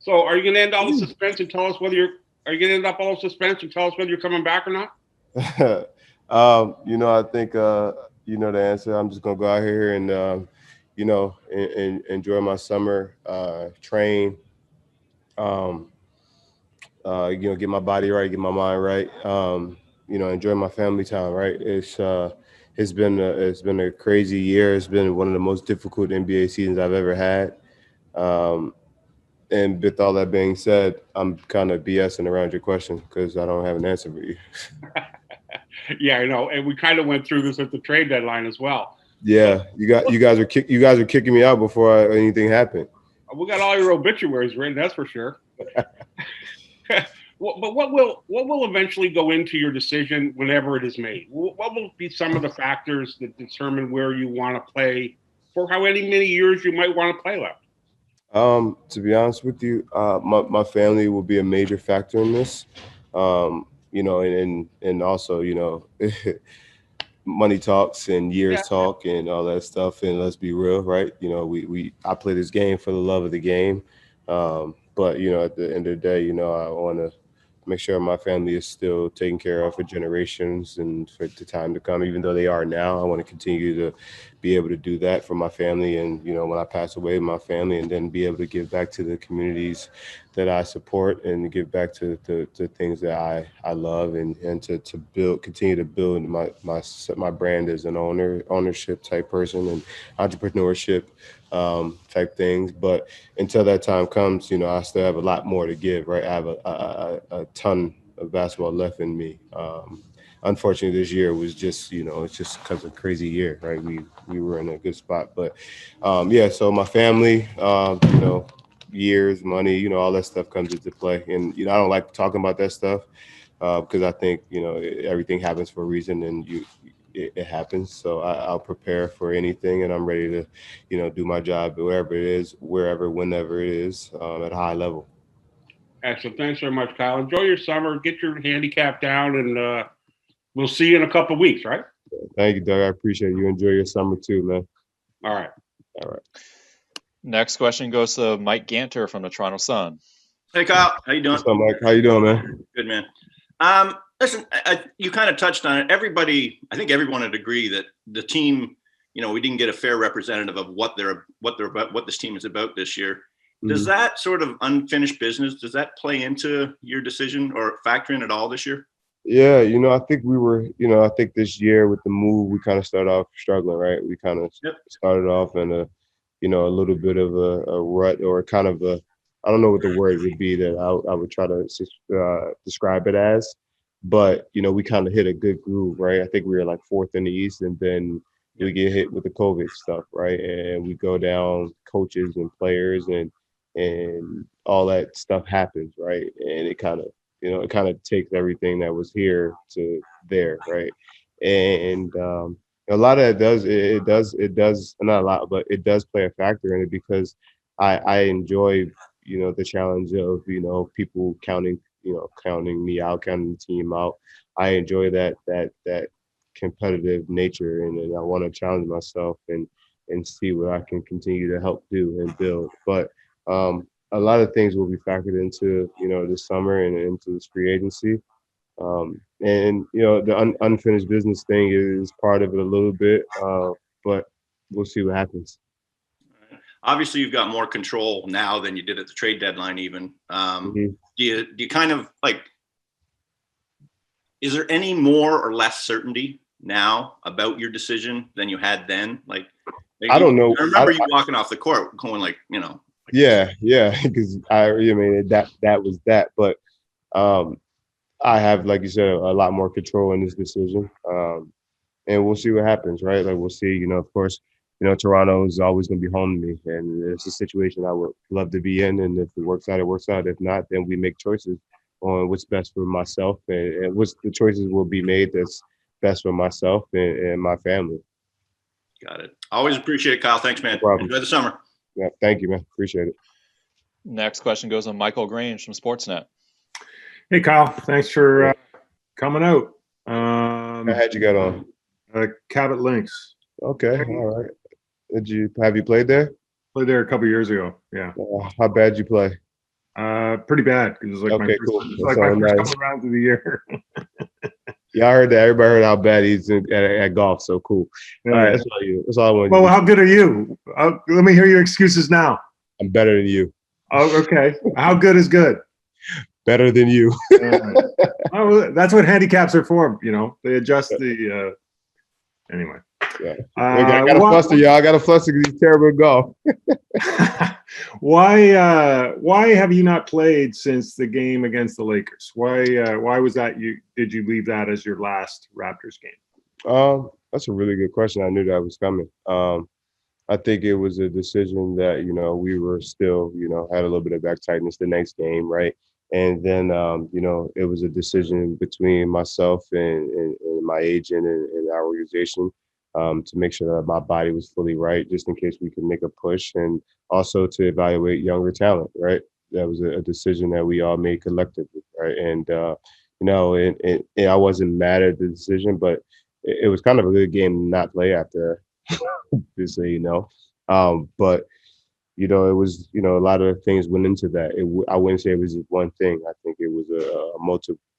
So are you going to end all the suspense and tell us whether you're? Are you going to end up all the suspense and tell us whether you're coming back or not? I think you know the answer. I'm just gonna go out here and and enjoy my summer, train, um, get my body right, get my mind right. Enjoy my family time. Right. It's been a crazy year. It's been one of the most difficult NBA seasons I've ever had. Um, and with all that being said, I'm kind of BSing around your question because I don't have an answer for you. Yeah, I know, and we kind of went through this at the trade deadline as well. So Yeah, you guys are kicking me out before anything happened. we got all your obituaries written, that's for sure. But what will eventually go into your decision whenever it is made? What will be some of the factors that determine where you want to play for how many years you might want to play left? To be honest with you, my family will be a major factor in this. And also, money talks and Yeah, years talk and all that stuff. And let's be real, right? We I play this game for the love of the game. But at the end of the day, I want to make sure my family is still taken care of for generations and for the time to come. Even though they are now, I want to continue to be able to do that for my family. And when I pass away, my family, and then be able to give back to the communities that I support and give back to the things that I love, and to build, continue to build my brand as an ownership type person and entrepreneurship type things. But until that time comes, I still have a lot more to give. Right, I have a ton of basketball left in me. Unfortunately, this year was just, it's just because of crazy year, right? We were in a good spot, but yeah. So my family, years, money, all that stuff comes into play, and I don't like talking about that stuff because I think everything happens for a reason, and it happens. So I'll prepare for anything, and I'm ready to, do my job wherever it is, wherever, whenever it is, at a high level. excellent. Thanks very much, Kyle. Enjoy your summer. Get your handicap down, and we'll see you in a couple of weeks, right? Thank you, Doug. I appreciate it. You. Enjoy your summer too, man. All right. All right. Next question goes to Mike Ganter from the Toronto Sun. Hey, Kyle. How you doing? What's up, Mike? How you doing, man? Good, man. Listen, you kind of touched on it. I think everyone would agree that the team, we didn't get a fair representative of what this team is about this year. Does that sort of unfinished business, does that play into your decision or factor in at all this year? Yeah, I think I think this year with the move, we kind of started off struggling, right? We kind of started off in a little bit of a rut, or kind of I don't know what the word would be that I would try to describe it as. But, we kind of hit a good groove, right? I think we were like fourth in the East, and then we get hit with the COVID stuff, right? And we go down coaches and players, and all that stuff happens, right? And it kind of takes everything that was here to there, right? And a lot of it does not a lot, but it does play a factor in it, because I enjoy the challenge of people counting me out, counting the team out. I enjoy that competitive nature, and I want to challenge myself and see what I can continue to help do and build. But a lot of things will be factored into this summer and into this free agency. And the unfinished business thing is part of it a little bit, but we'll see what happens. Obviously, you've got more control now than you did at the trade deadline. Even do you kind of like? Is there any more or less certainty now about your decision than you had then? Like I don't know. I remember you walking off the court going like, Yeah, because I mean that was that, but I have, like you said, a lot more control in this decision, and we'll see what happens, right? Like we'll see. Of course, Toronto is always going to be home to me, and it's a situation I would love to be in. And if it works out, it works out. If not, then we make choices on what's best for myself, and what's the choices will be made that's best for myself and my family. Got it. Always appreciate it, Kyle. Thanks, man. No problem. Enjoy the summer. Yeah, thank you, man. Appreciate it. Next question goes to Michael Grange from Sportsnet. Hey, Kyle. Thanks for coming out. I had you got on. Cabot Lynx. Okay, all right. Have you played there? Played there a couple years ago. Yeah. How bad you play? Pretty bad. It was like Okay, cool. my first couple of rounds of the year. Yeah, I heard that. Everybody heard how bad he's at golf. So cool. Yeah, All right, yeah. that's all you. That's all I wanted. Well, how good are you? Let me hear your excuses now. I'm better than you. Oh, okay. How good is good? Better than you. Oh, that's what handicaps are for. They adjust the. Anyway. Yeah. I gotta fluster, y'all. I gotta fluster because he's terrible at golf. Why have you not played since the game against the Lakers? Why was that did you leave that as your last Raptors game? That's a really good question. I knew that was coming. I think it was a decision that, we were still, had a little bit of back tightness the next game, right? And then, it was a decision between myself and my agent and our organization to make sure that my body was fully right, just in case we could make a push, and also to evaluate younger talent, right? That was a decision that we all made collectively, right? And, and I wasn't mad at the decision, but it was kind of a good game to not play after, just so you know. But it was, a lot of things went into that. I wouldn't say it was just one thing. I think it was a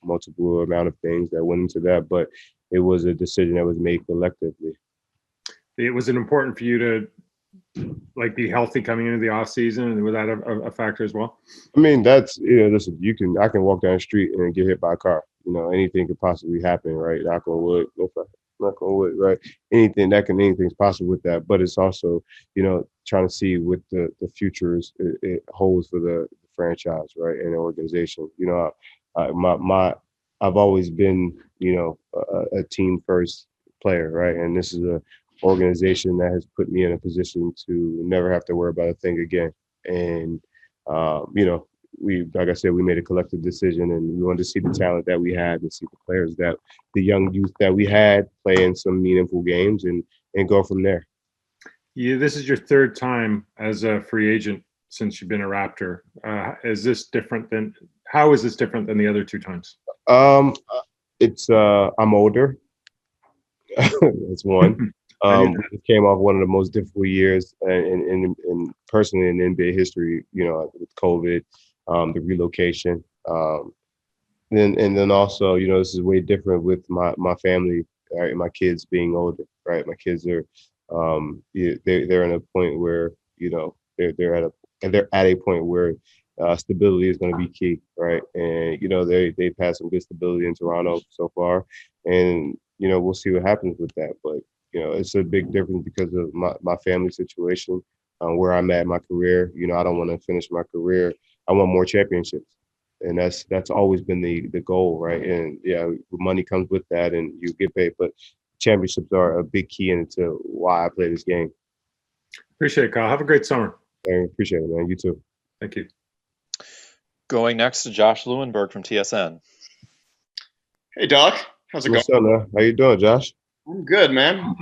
multiple amount of things that went into that, but it was a decision that was made collectively. Was it important for you to be healthy coming into the off season, and was that a factor as well? I mean, that's, listen, I can walk down the street and get hit by a car. Anything could possibly happen, right? Knock on wood, right? Anything's possible with that. But it's also, trying to see what the future it holds for the franchise, right, and the organization. I've always been, a team first player, right? And this is a organization that has put me in a position to never have to worry about a thing again. And like I said, we made a collective decision, and we wanted to see the talent that we had, and see the players the young youth that we had play in some meaningful games, and go from there. Yeah, this is your third time as a free agent since you've been a Raptor. How is this different than the other two times? It's I'm older. That's one. We came off one of the most difficult years in personally in NBA history, with COVID, the relocation. Then also, this is way different with my family, right? My kids being older, right? My kids are they're in a point where, they're at a point where stability is going to be key, right? And they've had some good stability in Toronto so far, and we'll see what happens with that. But it's a big difference because of my family situation, where I'm at in my career. I don't want to finish my career. I want more championships, and that's always been the goal, right? And yeah, money comes with that, and you get paid, but championships are a big key into why I play this game. Appreciate it, Kyle. Have a great summer. I appreciate it, man. You too. Thank you. Going next to Josh Lewenberg from TSN. Hey, Doc. How's it going? What's up, man? How you doing, Josh? I'm good, man.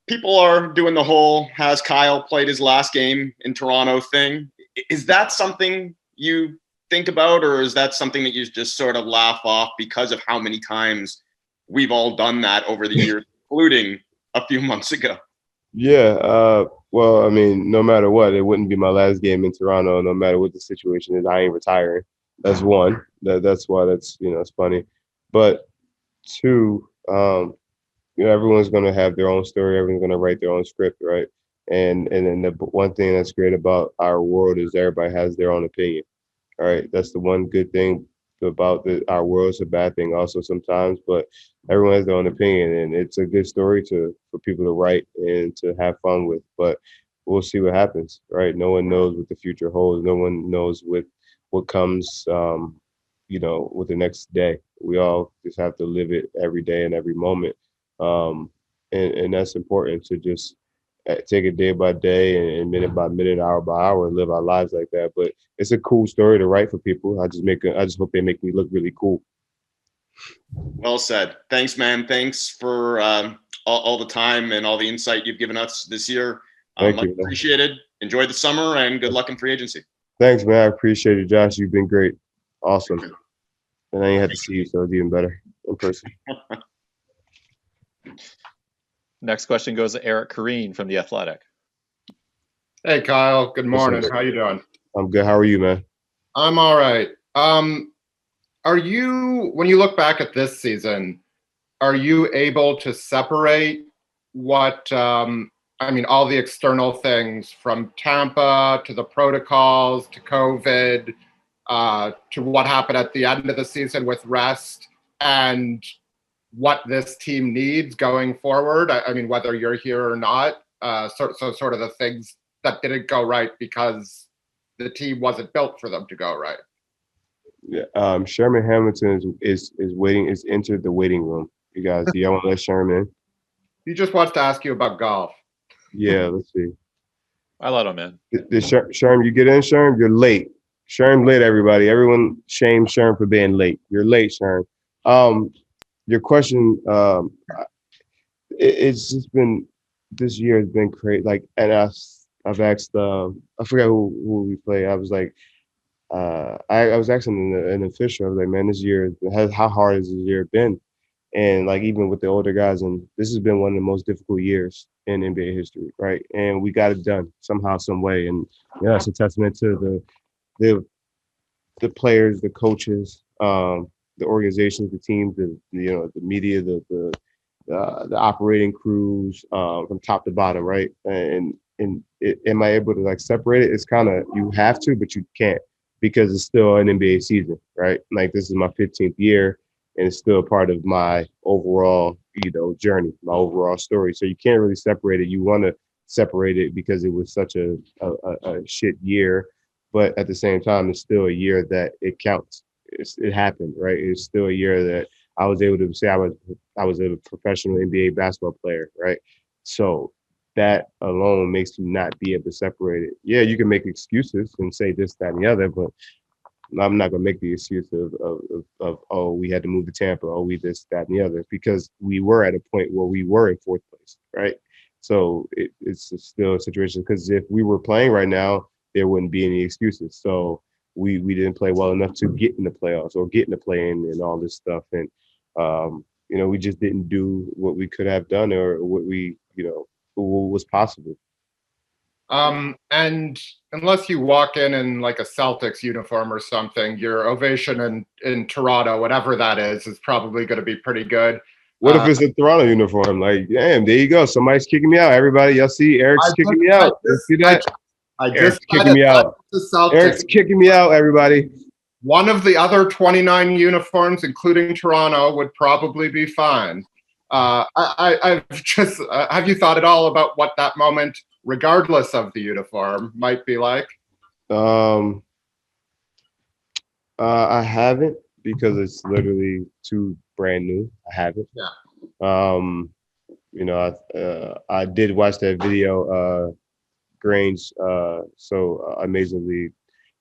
People are doing the whole has Kyle played his last game in Toronto thing. Is that something you think about, or is that something that you just sort of laugh off because of how many times we've all done that over the years, including a few months ago? Yeah. Well, I mean, no matter what, it wouldn't be my last game in Toronto. No matter what the situation is, I ain't retiring. That's one. That's why it's funny. But two, everyone's going to have their own story. Everyone's going to write their own script, right? And then the one thing that's great about our world is everybody has their own opinion. All right, that's the one good thing about our world. It's a bad thing also sometimes, but everyone has their own opinion, and it's a good story for people to write and to have fun with. But we'll see what happens, right? No one knows what the future holds. No one knows what comes, with the next day. We all just have to live it every day and every moment, and that's important to just take it day by day and minute by minute, hour by hour, and live our lives like that. But it's a cool story to write for people. I just hope they make me look really cool. Well said. Thanks, man. Thanks for all the time and all the insight you've given us this year. Thank you. Appreciated. Enjoy the summer and good luck in free agency. Thanks, man. I appreciate it, Josh. You've been great. Awesome. And I ain't had to see you, so it's even better in person. Next question goes to Eric Kareen from The Athletic. Hey, Kyle. Good morning. How you doing? I'm good. How are you, man? I'm all right. Are you, when you look back at this season, are you able to separate what, all the external things from Tampa to the protocols to COVID to what happened at the end of the season with rest and what this team needs going forward? I mean, whether you're here or not, so sort of the things that didn't go right because the team wasn't built for them to go right. Yeah, Sherman Hamilton is waiting. Is entered the waiting room. You guys, do y'all want to let Sherman? He just wants to ask you about golf. Yeah, let's see. I let him in. Sherm, you get in, Sherm? You're late. Sherm late, everybody. Everyone shame Sherm for being late. You're late, Sherm. Your question, it's just been, this year has been crazy. Like, and I've asked, I forgot who we played. I was like, I was asking an official, I was like, man, this year, how hard has this year been? And like, even with the older guys, and this has been one of the most difficult years in NBA history, right? And we got it done somehow, some way. And yeah, it's a testament to the players, the coaches, the organizations, the teams, the media, the operating crews, from top to bottom, right? And am I able to like separate it? It's kind of, you have to, but you can't, because it's still an NBA season, right? Like, this is my 15th year, and it's still part of my overall, journey, my overall story. So you can't really separate it. You want to separate it because it was such a shit year, but at the same time, it's still a year that it counts. It happened, right? It's still a year that I was able to say I was a professional NBA basketball player, right? So that alone makes you not be able to separate it. Yeah, you can make excuses and say this, that, and the other, but I'm not gonna make the excuse of oh, we had to move to Tampa, oh, we this, that, and the other, because we were at a point where we were in fourth place, right? So it's still a situation, because if we were playing right now, there wouldn't be any excuses. So we didn't play well enough to get in the playoffs or get in the play-in and all this stuff, and we just didn't do what we could have done, or what what was possible. And unless you walk in like a Celtics uniform or something, your ovation in Toronto, whatever that is probably going to be pretty good. What if it's a Toronto uniform? Like, damn, there you go. Somebody's kicking me out. Everybody, y'all see Eric's kicking me out. You see that? Eric's kicking me out. Eric's kicking me out, everybody. One of the other 29 uniforms, including Toronto, would probably be fine. I've just, have you thought at all about what that moment, regardless of the uniform, might be like? I haven't, because it's literally too brand new. I haven't. Yeah. I did watch that video, Grange, so amazingly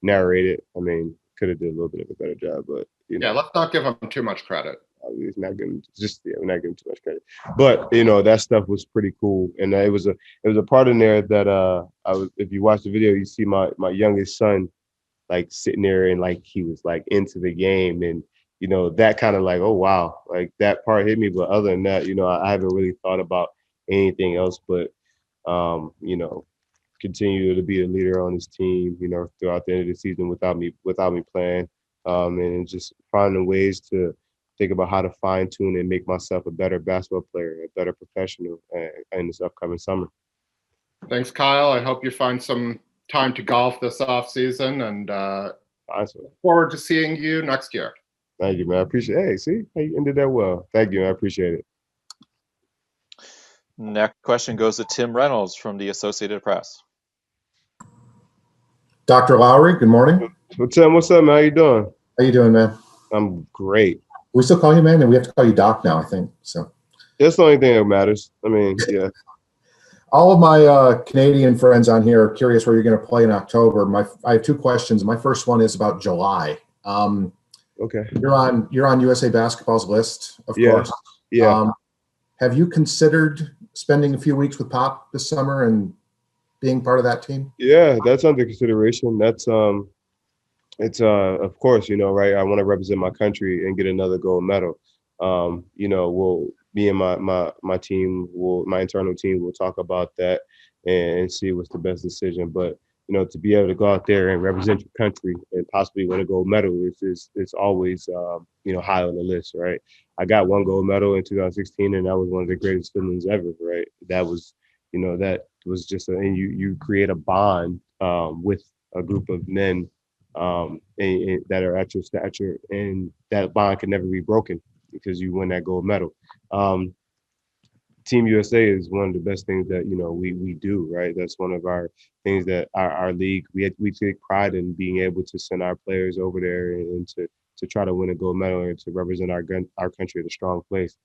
narrated. I mean, could have did a little bit of a better job, but yeah, let's not give him too much credit. We're not giving too much credit. But that stuff was pretty cool, and it was a part in there that if you watch the video, you see my youngest son like sitting there, and like he was like into the game, and that kind of like, oh wow, like that part hit me. But other than that, I haven't really thought about anything else, but continue to be a leader on this team, throughout the end of the season without me playing, and just finding ways to think about how to fine tune and make myself a better basketball player, a better professional in this upcoming summer. Thanks, Kyle. I hope you find some time to golf this off season, and awesome. Look forward to seeing you next year. Thank you, man. I appreciate it. Hey, see, you ended that well. Thank you. I appreciate it. Next question goes to Tim Reynolds from the Associated Press. Dr. Lowry, good morning. Well, Tim, what's up, man? How you doing? How you doing, man? I'm great. We still call you man, and we have to call you Doc now, I think. So that's the only thing that matters. I mean, yeah. All of my Canadian friends on here are curious where you're going to play in October. I have two questions. My first one is about July. Okay. You're on USA Basketball's list, of course. Yeah. Have you considered spending a few weeks with Pop this summer and being part of that team? Yeah, that's under consideration. That's it's of course, right. I want to represent my country and get another gold medal. Me and my team my internal team will talk about that and see what's the best decision. But to be able to go out there and represent your country and possibly win a gold medal is always, high on the list, right? I got one gold medal in 2016, and that was one of the greatest feelings ever, right? That was, that was just, and you create a bond with a group of men that are at your stature, and that bond can never be broken because you win that gold medal. Team USA is one of the best things that we do, right? That's one of our things that our league we take pride in being able to send our players over there and to try to win a gold medal and to represent our country at a strong place.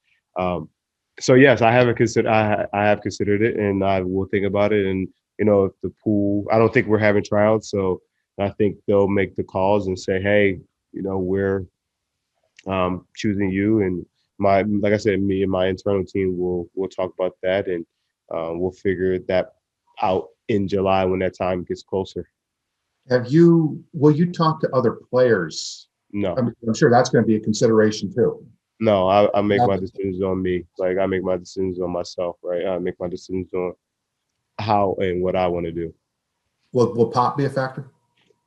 So yes, I have considered it, and I will think about it. And if the pool, I don't think we're having tryouts, so I think they'll make the calls and say, hey, we're choosing you, and like I said, me and my internal team will talk about that, and we'll figure that out in July when that time gets closer. Will you talk to other players? No. I'm sure that's going to be a consideration too. No, I make my decisions on me. Like, I make my decisions on myself, right? I make my decisions on how and what I want to do. Will Pop be a factor?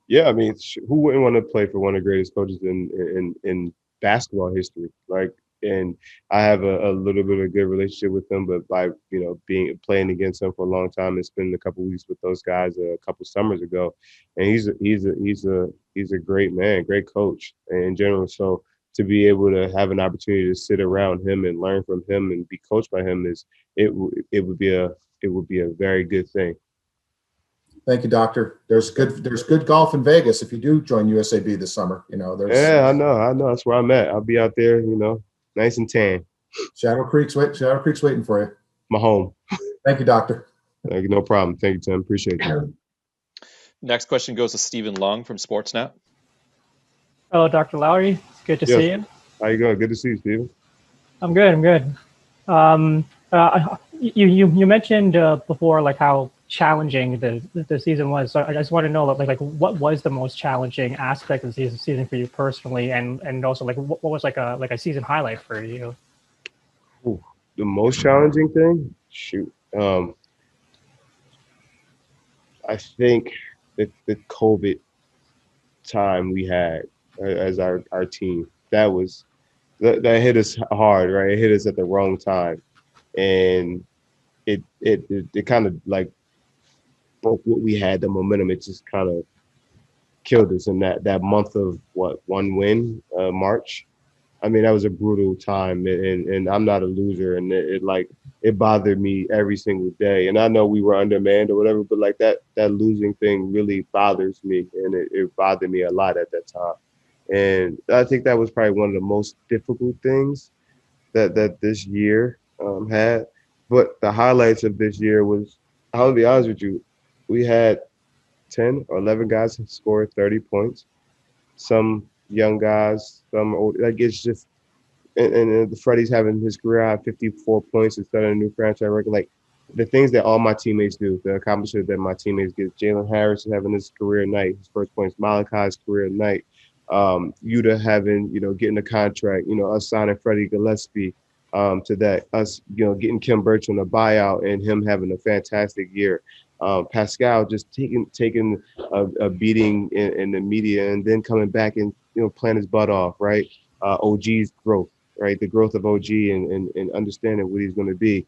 Yeah, I mean, who wouldn't want to play for one of the greatest coaches in basketball history? Like, and I have a little bit of a good relationship with him, but by playing against him for a long time and spending a couple weeks with those guys a couple summers ago, and he's a great man, great coach in general. So to be able to have an opportunity to sit around him and learn from him and be coached by him would be a very good thing. Thank you, Doctor. There's good golf in Vegas if you do join USAB this summer. Yeah, I know. That's where I'm at. I'll be out there, nice and tan. Shadow Creek's waiting for you. My home. Thank you, Doctor. No problem. Thank you, Tim. Appreciate it. Next question goes to Stephen Lung from Sportsnet. Hello, Dr. Lowry. Good to see you. How you going? Good to see you, Stephen. I'm good. You mentioned before, like, how challenging the season was. So I just want to know, like what was the most challenging aspect of the season for you personally, and also like what was like a season highlight for you? Ooh, the most challenging thing? Shoot. I think the COVID time we had as our team, that hit us hard, right? It hit us at the wrong time, and it kind of like broke what we had, the momentum. It just kind of killed us in that month of one win, March. I mean, that was a brutal time, and I'm not a loser, and it bothered me every single day. And I know we were undermanned or whatever, but like that losing thing really bothers me, and it bothered me a lot at that time. And I think that was probably one of the most difficult things that this year had. But the highlights of this year was, I'll be honest with you, we had 10 or 11 guys who scored 30 points. Some young guys, some old. Like, it's just, and Freddie's having his career high 54 points instead of a new franchise record. Like, the things that all my teammates do, the accomplishments that my teammates get. Jalen Harris is having his career night, his first points. Malachi's career night. Yuta having, getting a contract. Us signing Freddie Gillespie to that. Us, getting Kim Birch on a buyout and him having a fantastic year. Pascal just taking a beating in the media and then coming back and playing his butt off, right? OG's growth, right? The growth of OG and understanding what he's going to be.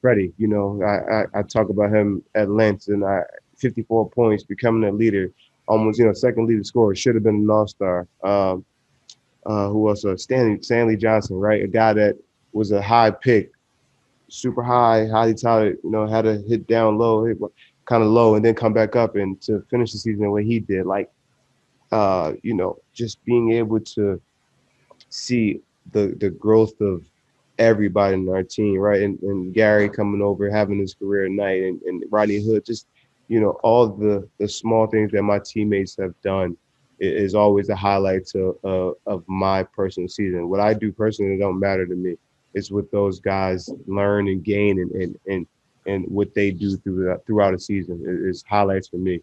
Freddie, I talk about him at length, and 54 points, becoming a leader, almost second leading scorer, should have been an all-star. Who else? Stanley Johnson, right? A guy that was a high pick, super high, highly touted, had to hit down low, hit kind of low, and then come back up, and to finish the season the way he did, like, just being able to see the growth of everybody in our team, right? And Gary coming over, having his career night, and Rodney Hood, just, all the small things that my teammates have done is always the highlights of my personal season. What I do personally don't matter to me. It's what those guys learn and gain and what they do throughout a season is highlights for me.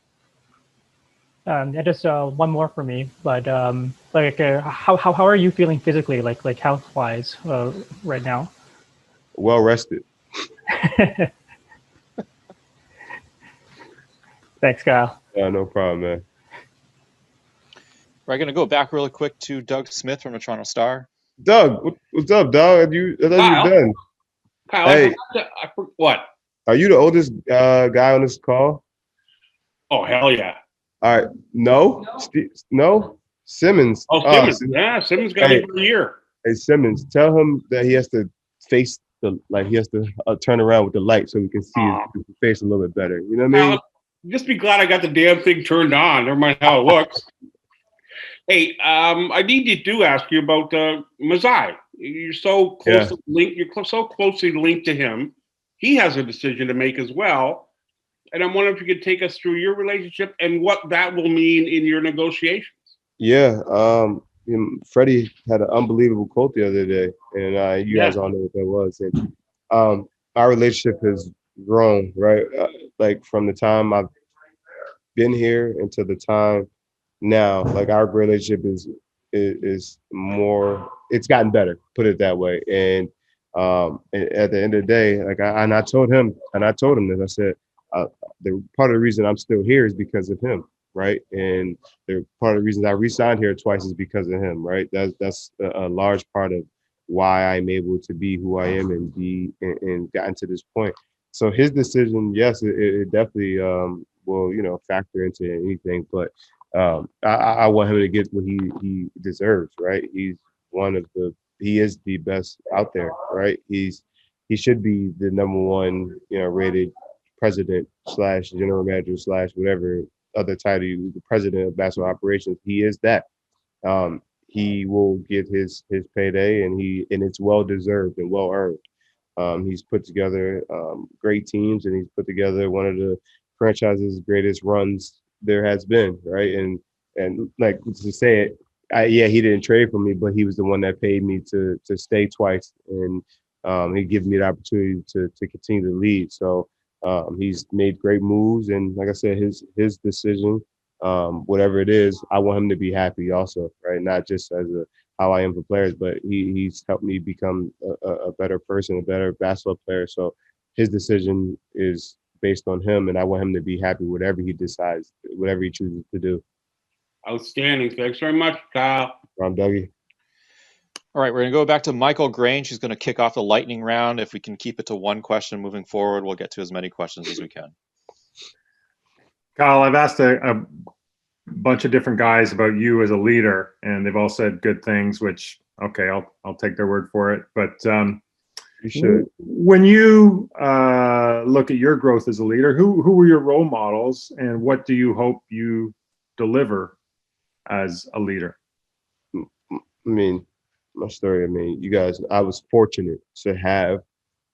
And just one more for me, but how are you feeling physically, like health wise, right now? Well rested. Thanks, Kyle. Yeah, no problem, man. We're going to go back really quick to Doug Smith from the Toronto Star. Doug, what's up, dog? I thought you Kyle? were done. Kyle, Hey. What? Are you the oldest guy on this call? Oh, hell yeah. All right. No? No? Simmons. Oh, Simmons. Yeah, Simmons got Hey. it for a year. Hey, Simmons, tell him that he has to face he has to turn around with the light so we can see his face a little bit better. You know what I mean? Just be glad I got the damn thing turned on. Never mind how it looks. Hey, I need to ask you about Masai. You're so closely linked. You're so closely linked to him. He has a decision to make as well. And I'm wondering if you could take us through your relationship and what that will mean in your negotiations. Yeah. Freddie had an unbelievable quote the other day, and you guys all know what that was. And our relationship has grown, right? Like from the time I've been here until the time now, like our relationship is more. It's gotten better, put it that way. And at the end of the day, like I told him this. I said, the part of the reason I'm still here is because of him, right? And part of the reason I re-signed here twice is because of him, right? That's a large part of why I'm able to be who I am and gotten to this point. So his decision, yes, it definitely will factor into anything, but I want him to get what he deserves, right? He is the best out there, right? He should be the number one, rated president / general manager / whatever other title, the president of basketball operations. He is that. He will get his payday, and it's well deserved and well earned. He's put together great teams, and he's put together one of the franchise's greatest runs there has been, right? And like to say it, he didn't trade for me, but he was the one that paid me to stay twice, and he gave me the opportunity to continue to lead. So he's made great moves, and like I said, his decision, whatever it is, I want him to be happy also, right? Not just as how I am for players, but he's helped me become a better person, a better basketball player. So his decision is based on him, and I want him to be happy whatever he decides, whatever he chooses to do. Outstanding. Thanks very much, Kyle. I'm Dougie. All right, we're going to go back to Michael Grange, who's going to kick off the lightning round. If we can keep it to one question moving forward, we'll get to as many questions as we can. Kyle, I've asked a bunch of different guys about you as a leader, and they've all said good things, which, okay, I'll take their word for it. But you should. When you look at your growth as a leader, who were your role models, and what do you hope you deliver as a leader? I mean, my story, you guys, I was fortunate to have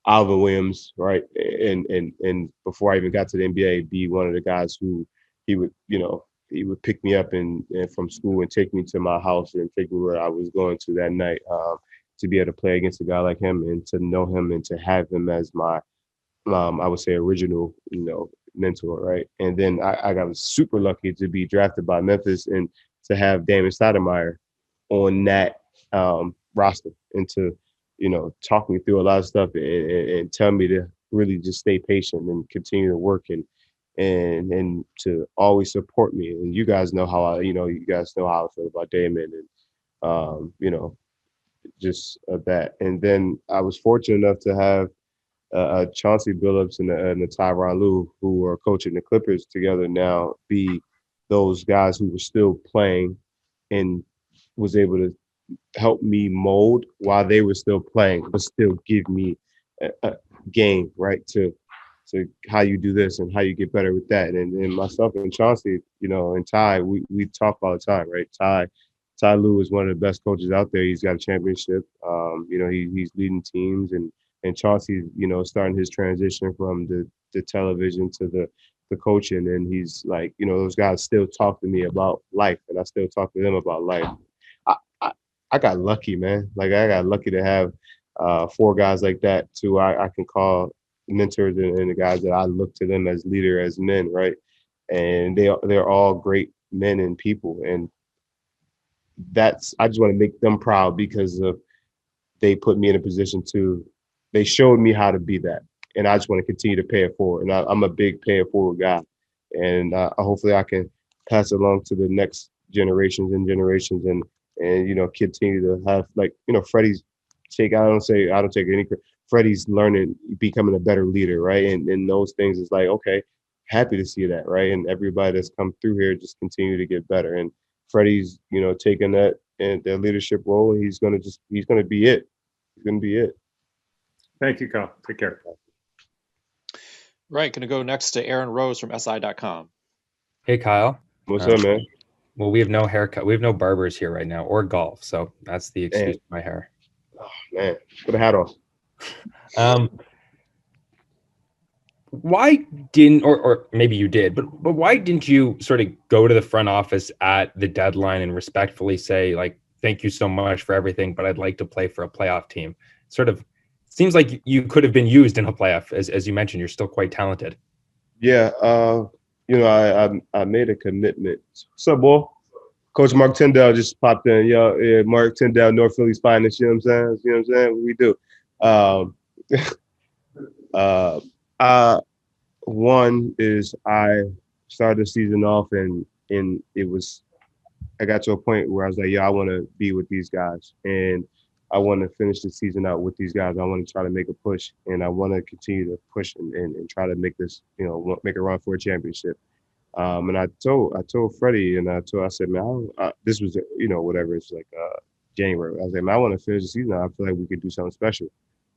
Alvin Williams, right? And before I even got to the NBA, be one of the guys who he would pick me up and from school and take me to my house and take me where I was going to that night, to be able to play against a guy like him and to know him and to have him as my, I would say, original, mentor, right? And then I got super lucky to be drafted by Memphis and to have Damon Stoudemire on that roster and to, talk me through a lot of stuff and tell me to really just stay patient and continue to work and to always support me. And you guys know how I feel about Damon and, just that. And then I was fortunate enough to have Chauncey Billups and the Tyronn Lue, who are coaching the Clippers together now, be those guys who were still playing and was able to help me mold while they were still playing, but still give me a game, right, to how you do this and how you get better with that. And myself and Chauncey, and Ty, we talk all the time, right? Ty Lue is one of the best coaches out there. He's got a championship. He's leading teams, and Chauncey's, starting his transition from the television to the coaching. And he's like, those guys still talk to me about life, and I still talk to them about life. I got lucky, man. Like I got lucky to have 4 guys like that too. I can call mentors and the guys that I look to them as leader, as men, right? And they're all great men and people, and I just want to make them proud because they put me in a position they showed me how to be that, and I just want to continue to pay it forward. And I'm a big pay it forward guy, and hopefully I can pass it along to the next generations and continue to have Freddie's take. I don't take any credit. Freddie's learning, becoming a better leader, right? And those things is like, okay, happy to see that, right? And everybody that's come through here just continue to get better. And Freddie's, taking that and their leadership role, and he's gonna be it. He's gonna be it. Thank you, Kyle. Take care. Right, gonna go next to Aaron Rose from SI.com. Hey, Kyle. What's up, man? Well, we have no haircut. We have no barbers here right now, or golf. So that's the excuse for my hair. Oh man, put a hat on. Why didn't, or maybe you did, but why didn't you sort of go to the front office at the deadline and respectfully say, like, thank you so much for everything, but I'd like to play for a playoff team? Sort of seems like you could have been used in a playoff. As you mentioned, you're still quite talented. Yeah, I made a commitment. What's up, boy? Coach Mark Tyndall just popped in. Yeah, Mark Tyndall, North Philly's finest. You know what I'm saying? What we do. One is I started the season off and I got to a point where I was like, I want to be with these guys, and I want to finish the season out with these guys. I want to try to make a push, and I want to continue to push and try to make this, make a run for a championship. And I told Freddie, and I said, man, this was, whatever, it's like January. I was like, man, I want to finish the season. I feel like we could do something special.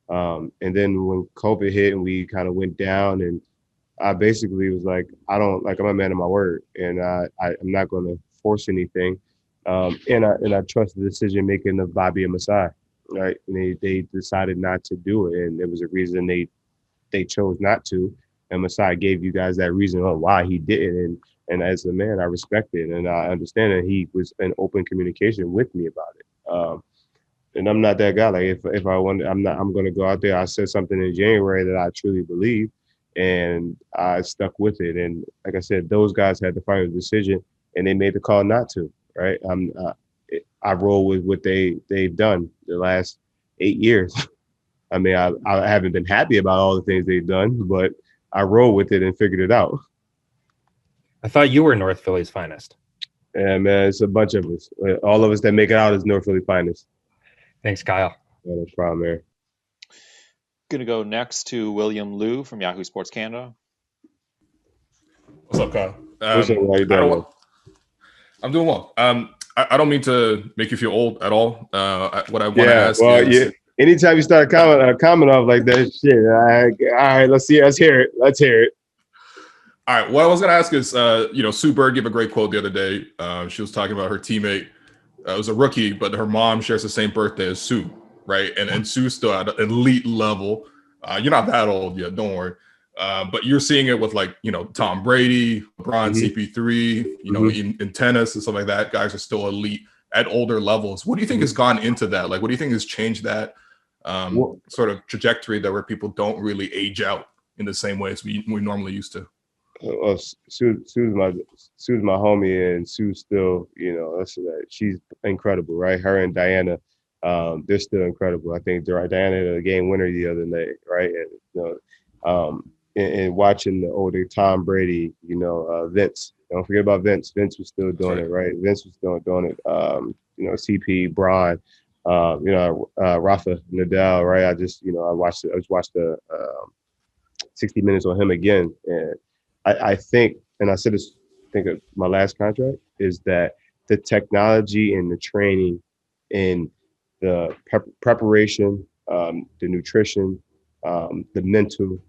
And then when COVID hit and we kind of went down, and I basically was like, I'm a man of my word, and I'm not going to force anything. And I trust the decision making of Bobby and Masai, right? And they decided not to do it, and there was a reason they chose not to. And Masai gave you guys that reason on why he didn't. And as a man, I respect it, and I understand that he was in open communication with me about it. And I'm not that guy. Like if I want, I'm going to go out there. I said something in January that I truly believe, and I stuck with it. And like I said, those guys had the final decision, and they made the call not to. Right? I roll with what they've done the last 8 years. I mean, I haven't been happy about all the things they've done, but I roll with it and figured it out. I thought you were North Philly's finest. Yeah, man, it's a bunch of us. All of us that make it out is North Philly's finest. Thanks, Kyle. Yeah, no problem, man. Gonna go next to William Liu from Yahoo Sports Canada. What's up, Kyle? What's up? How you doing? I'm doing well. I don't mean to make you feel old at all. What I want to ask is, anytime you start a comment off like that, shit. All right, let's hear it. All right, what I was going to ask is, Sue Bird gave a great quote the other day. She was talking about her teammate. It was a rookie, but her mom shares the same birthday as Sue, right? And Sue's still at an elite level. You're not that old yet, don't worry. But you're seeing it with Tom Brady, LeBron, CP3, in tennis and stuff like that. Guys are still elite at older levels. What do you think has gone into that? Like, what do you think has changed that sort of trajectory that where people don't really age out in the same way as we normally used to? Sue's my homie, and Sue's still, she's incredible, right? Her and Diana, they're still incredible. I think Diana had a game winner the other night, right? And watching the older Tom Brady, Vince. Don't forget about Vince. Vince was still doing it, right? Vince was still doing it. CP, Bron, Rafa Nadal, right? I just watched the 60 Minutes on him again, and I think, and I said this, I think of my last contract, is that the technology and the training and the preparation, the nutrition, the mental,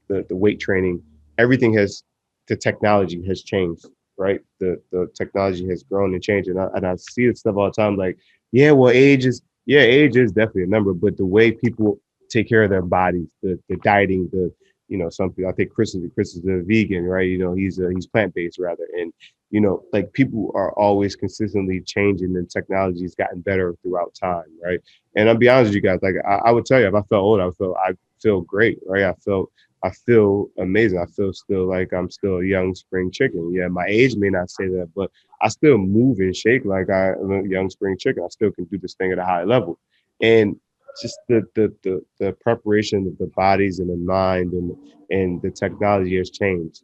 the weight training, the technology has changed, right? The technology has grown and changed. And I see this stuff all the time, like, age is definitely a number, but the way people take care of their bodies, the dieting, some people, I think Chris is a vegan, right? He's plant-based rather. And, like, people are always consistently changing, and technology's gotten better throughout time, right? And I'll be honest with you guys, like, I would tell you, if I felt old, I feel great, right? I feel amazing. I feel still like I'm still a young spring chicken. Yeah, my age may not say that, but I still move and shake like I'm a young spring chicken. I still can do this thing at a high level. And just the preparation of the bodies and the mind and the technology has changed.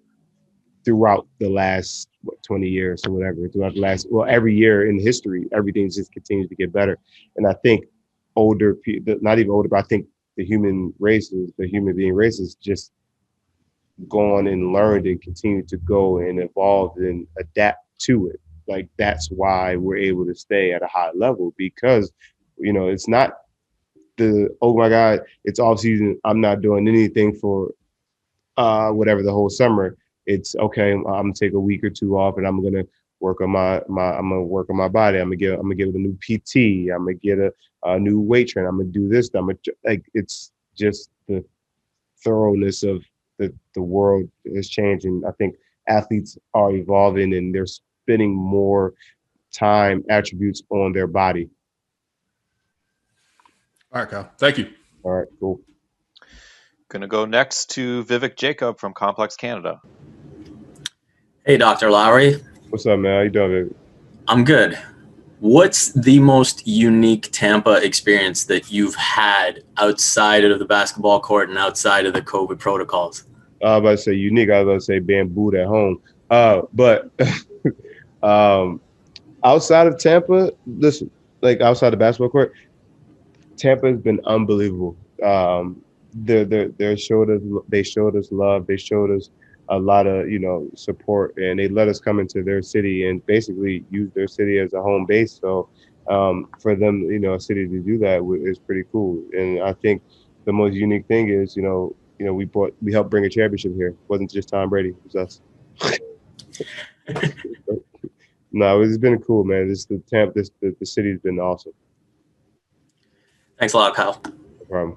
throughout the last 20 years or whatever, throughout the last, well, every year in history, everything just continues to get better. And I think older people, not even older, but I think the human being race is just gone and learned and continue to go and evolve and adapt to it. Like that's why we're able to stay at a high level, because it's not oh my God, it's off season, I'm not doing anything for whatever the whole summer. It's okay, I'm gonna take a week or two off and I'm gonna work on my I'm gonna work on my body. I'm gonna get a new PT. I'm gonna get a new weight trainer. I'm gonna do this. It's just the thoroughness of the world is changing. I think athletes are evolving and they're spending more time attributes on their body. All right, Kyle. Thank you. All right, cool. Going to go next to Vivek Jacob from Complex Canada. Hey, Dr. Lowry. What's up, man? How you doing, baby? I'm good. What's the most unique Tampa experience that you've had outside of the basketball court and outside of the COVID protocols? I was about to say unique. I was about to say bambooed at home. But outside of Tampa, listen, like outside the basketball court, Tampa has been unbelievable. They showed us love. They showed us a lot of support, and they let us come into their city and basically use their city as a home base. So for them, a city to do that is pretty cool. And I think the most unique thing is we helped bring a championship here. It wasn't just Tom Brady, it was us. No, it's been cool, man. The city's been awesome. Thanks a lot, Kyle. No problem.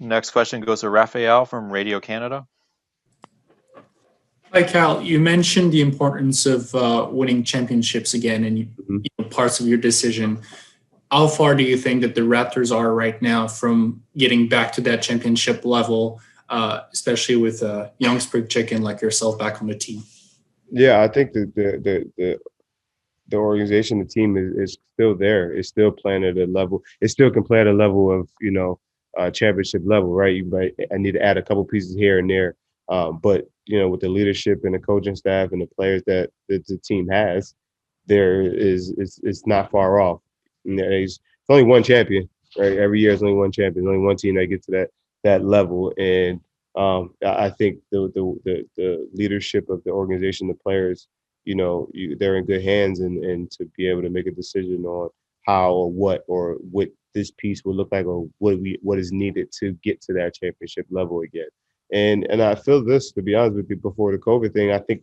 Next question goes to Raphael from Radio Canada. Hi, Cal. You mentioned the importance of winning championships again and parts of your decision. How far do you think that the Raptors are right now from getting back to that championship level, especially with a young spring chicken like yourself back on the team? Yeah, I think that the organization, the team is still there. It's still playing at a level. It still can play at a level of championship level, right? I need to add a couple pieces here and there, but with the leadership and the coaching staff and the players that the team has, it's not far off. It's only one champion, right? Every year, there's only one champion. There's only one team that gets to that level, and I think the leadership of the organization, the players, they're in good hands, and to be able to make a decision on how or what this piece would look like, or what is needed to get to that championship level again. And I feel this, to be honest with you, before the COVID thing, I think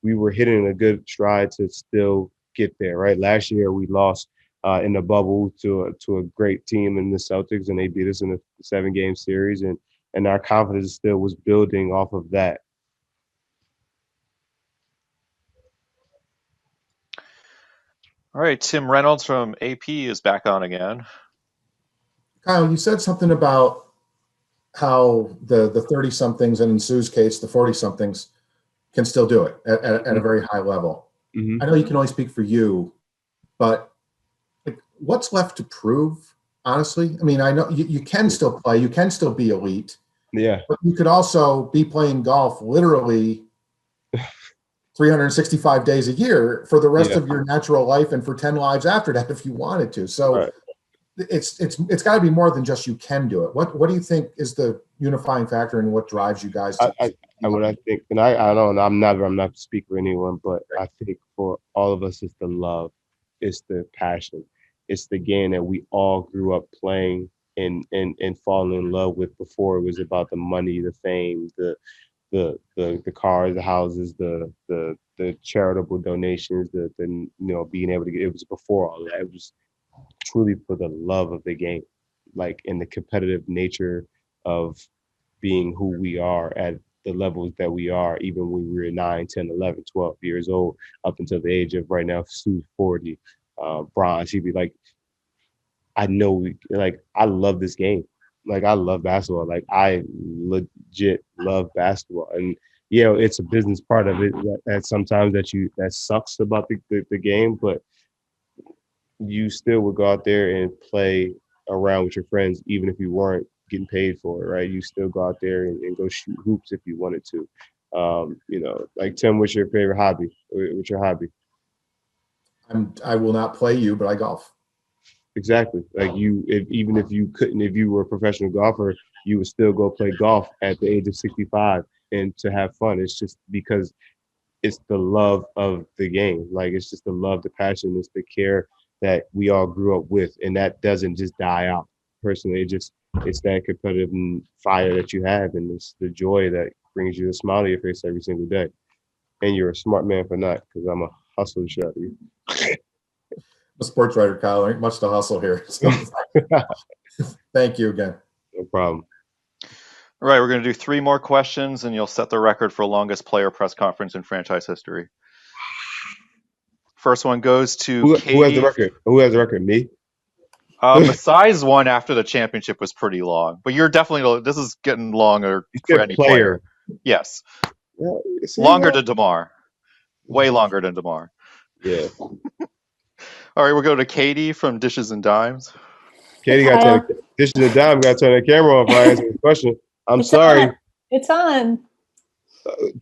we were hitting a good stride to still get there. Right, last year we lost in the bubble to a great team in the Celtics, and they beat us in a 7-game series, and our confidence still was building off of that. All right, Tim Reynolds from AP is back on again. Kyle, you said something about how the 30-somethings, and in Sue's case, the 40-somethings, can still do it at a very high level. Mm-hmm. I know you can only speak for you, but what's left to prove, honestly? I mean, I know you can still play, you can still be elite. Yeah. But you could also be playing golf literally 365 days a year for the rest of your natural life and for 10 lives after that if you wanted to. So right. It's got to be more than just you can do it. What do you think is the unifying factor and what drives you guys? What I think, and I don't know, I'm not to speak for anyone, but I think for all of us, it's the love, it's the passion, it's the game that we all grew up playing and falling in love with before it was about the money, the fame, the cars, the houses, the charitable donations, the being able to get. It was before all that. It was truly for the love of the game, like in the competitive nature of being who we are at the levels that we are, even when we were 9, 10, 11, 12 years old, up until the age of right now, Sue's 40, Bron, she'd be like, I know, I love this game. Like, I love basketball. Like, I legit love basketball. And, it's a business part of it that sometimes that sucks about the game, but you still would go out there and play around with your friends, even if you weren't getting paid for it, right? You still go out there and go shoot hoops if you wanted to. Like Tim, what's your favorite hobby? What's your hobby? I will not play you, but I golf. Exactly. Like even if you were a professional golfer, you would still go play golf at the age of 65 and to have fun. It's just because it's the love of the game. Like it's just the love, the passion, it's the care that we all grew up with, and that doesn't just die out. Personally, it's that competitive fire that you have, and it's the joy that brings you a smile to your face every single day. And you're a smart man for not, because I'm a hustle shit out of you. A sports writer, Kyle. There ain't much to hustle here. So, thank you again. No problem. All right, we're going to do 3 more questions, and you'll set the record for longest player press conference in franchise history. First one goes to who has Katie. the record? Who has the record? Me? Masai's one after the championship was pretty long, but you're definitely, this is getting longer for any player. Yes. Yeah, longer than DeMar. Way longer than DeMar. Yeah. All right, we'll go to Katie from Dishes and Dimes. Katie got to turn Dishes and Dimes got to turn the camera off. I answer the question. I'm sorry. It's on.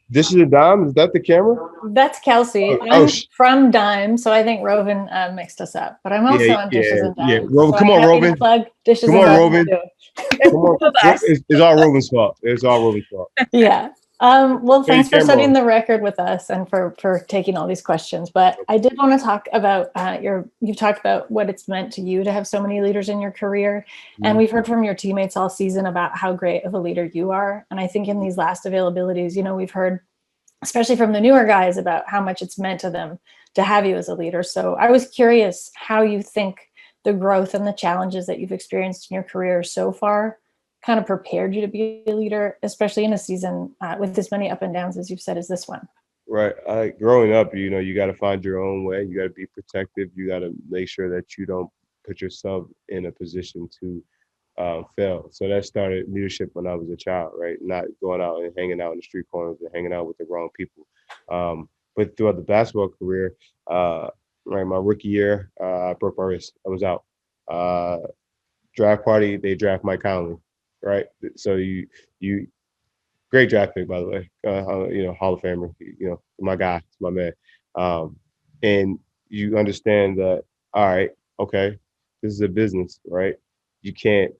Dishes and Dimes, is that the camera? That's Kelsey. I'm from Dime, so I think Rovin mixed us up. But I'm also on Dishes and Dimes. Yeah, Rovin, so come on, Rovin. Plug Dishes come and on, Dimes Rovin. Come on. It's all Rovin's fault. It's all Rovin's fault. Yeah. Well, thanks for setting on. the record with us and for taking all these questions. But I did want to talk about you've talked about what it's meant to you to have so many leaders in your career. And we've heard from your teammates all season about how great of a leader you are. And I think in these last availabilities, we've heard, especially from the newer guys, about how much it's meant to them to have you as a leader. So I was curious how you think the growth and the challenges that you've experienced in your career so far kind of prepared you to be a leader, especially in a season with as many up and downs as you've said as this one. Right. Growing up, you got to find your own way. You got to be protective. You got to make sure that you don't put yourself in a position to fail. So that started leadership when I was a child, right? Not going out and hanging out in the street corners and hanging out with the wrong people. But throughout the basketball career, right, my rookie year, I broke my wrist. I was out. Draft party, they draft Mike Conley. Right, so you great draft pick, by the way. Hall of Famer. My guy, my man. And you understand that. All right, okay, this is a business, right? You can't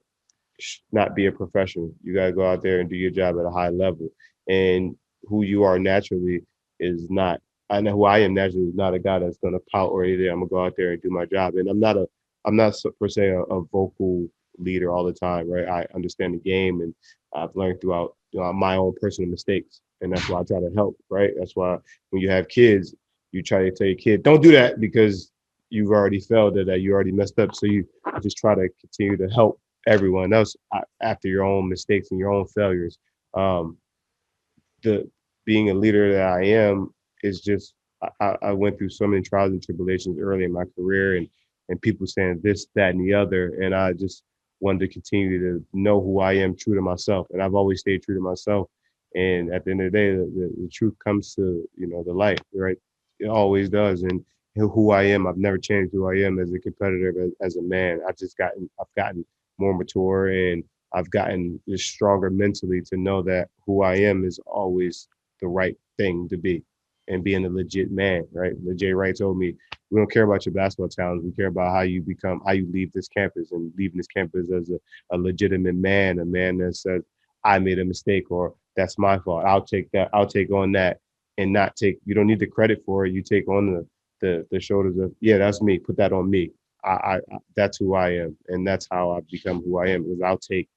not be a professional. You gotta go out there and do your job at a high level. And who you are naturally is not. I know who I am naturally is not a guy that's gonna pout or anything. I'm gonna go out there and do my job. And I'm not per se a vocal leader all the time, right? I understand the game, and I've learned throughout my own personal mistakes, and that's why I try to help, right? That's why when you have kids, you try to tell your kid, don't do that because you've already failed at that, you already messed up. So you just try to continue to help everyone else after your own mistakes and your own failures. Being a leader that I am is just I went through so many trials and tribulations early in my career, and people saying this, that, and the other, and I just wanted to continue to know who I am, true to myself. And I've always stayed true to myself. And at the end of the day, the truth comes to, the light, right? It always does. And who I am, I've never changed who I am as a competitor, as a man. I've gotten more mature, and I've gotten just stronger mentally to know that who I am is always the right thing to be, and being a legit man, right? Jay Wright told me, we don't care about your basketball talents. We care about how you leave this campus, and leaving this campus as a legitimate man, a man that says, I made a mistake, or that's my fault. I'll take that. I'll take on that, and you don't need the credit for it. You take on the shoulders of, yeah, that's me. Put that on me. That's who I am. And that's how I've become who I am, because I'll take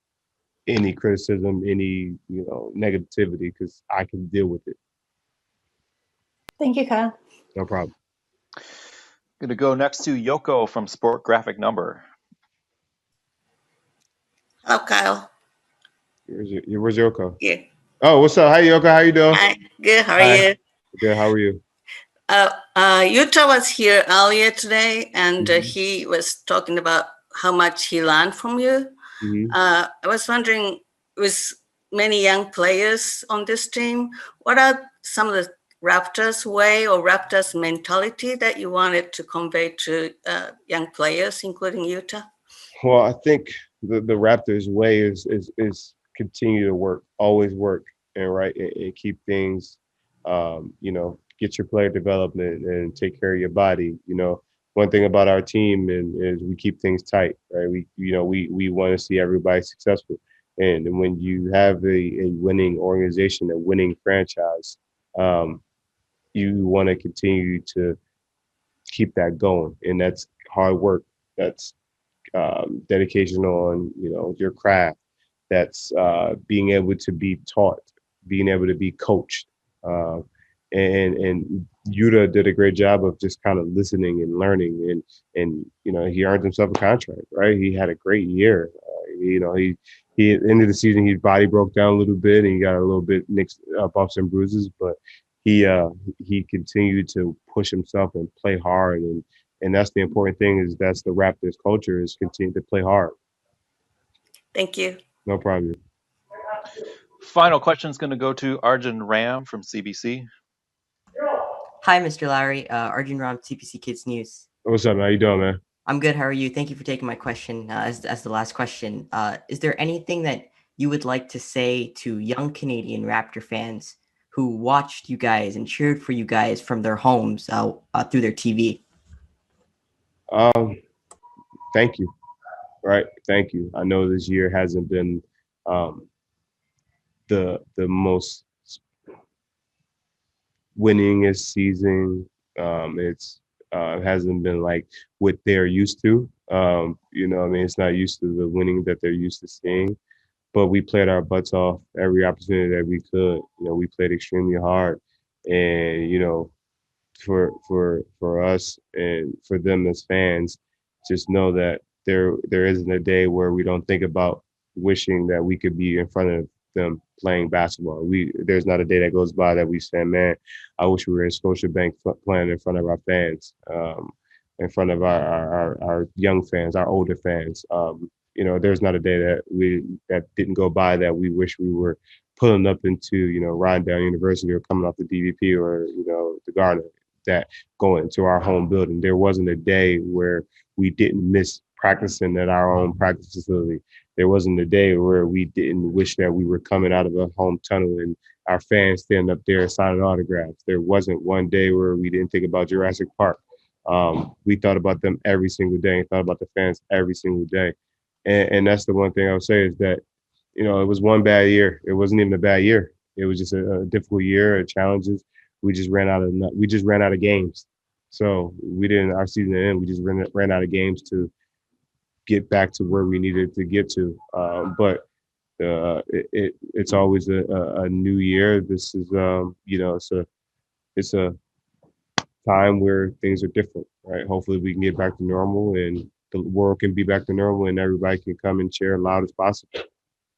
any criticism, any, negativity, because I can deal with it. Thank you, Kyle. No problem. Going to go next to Yoko from Sport Graphic Number. Hello, Kyle. Where's Yoko? Yeah. Oh, what's up? Hi, Yoko. How you doing? Hi. Good. How are you? Good. How are you? Utah was here earlier today, and he was talking about how much he learned from you. I was wondering, with many young players on this team, what are some of the Raptors way or Raptors mentality that you wanted to convey to young players, including Utah? Well, I think the Raptors way is continue to work, always work. and right and keep things, get your player development and take care of your body. One thing about our team is we keep things tight, right? We want to see everybody successful. And when you have a winning organization, a winning franchise, you want to continue to keep that going. And that's hard work. That's dedication on, your craft. That's being able to be taught, being able to be coached. And Yuta did a great job of just kind of listening and learning, and he earned himself a contract, right? He had a great year. He at the end of the season, his body broke down a little bit and he got a little bit bumps and bruises, but he continued to push himself and play hard, and that's the important thing. Is that's the Raptors culture, is continue to play hard. Thank you. No problem. Final question is going to go to Arjun Ram from CBC. Hi, Mr. Lowry. Arjun Ram, CBC Kids News. What's up, man? How you doing, man? I'm good. How are you? Thank you for taking my question as the last question. Is there anything that you would like to say to young Canadian Raptor fans who watched you guys and cheered for you guys from their homes through their TV? Thank you. Right. Thank you. I know this year hasn't been the most winningest season. It hasn't been like what they're used to. It's not used to the winning that they're used to seeing. But we played our butts off every opportunity that we could. We played extremely hard, and for us and for them as fans, just know that there isn't a day where we don't think about wishing that we could be in front of them playing basketball. There's not a day that goes by that we say, man, I wish we were in Scotiabank playing in front of our fans, in front of our young fans, our older fans. There's not a day that didn't go by that we wish we were pulling up into, Rondell University or coming off the DVP or, the Garden, that going to our home building. There wasn't a day where we didn't miss practicing at our own practice facility. There wasn't a day where we didn't wish that we were coming out of a home tunnel and our fans standing up there signing autographs. There wasn't one day where we didn't think about Jurassic Park. We thought about them every single day and thought about the fans every single day. And that's the one thing I would say is that, it was one bad year. It wasn't even a bad year. It was just a difficult year of challenges. We just ran out of games. So our season didn't end. We just ran out of games to get back to where we needed to get to. But it's always a new year. This is, it's a time where things are different, right? Hopefully we can get back to normal and the world can be back to normal and everybody can come and cheer loud as possible.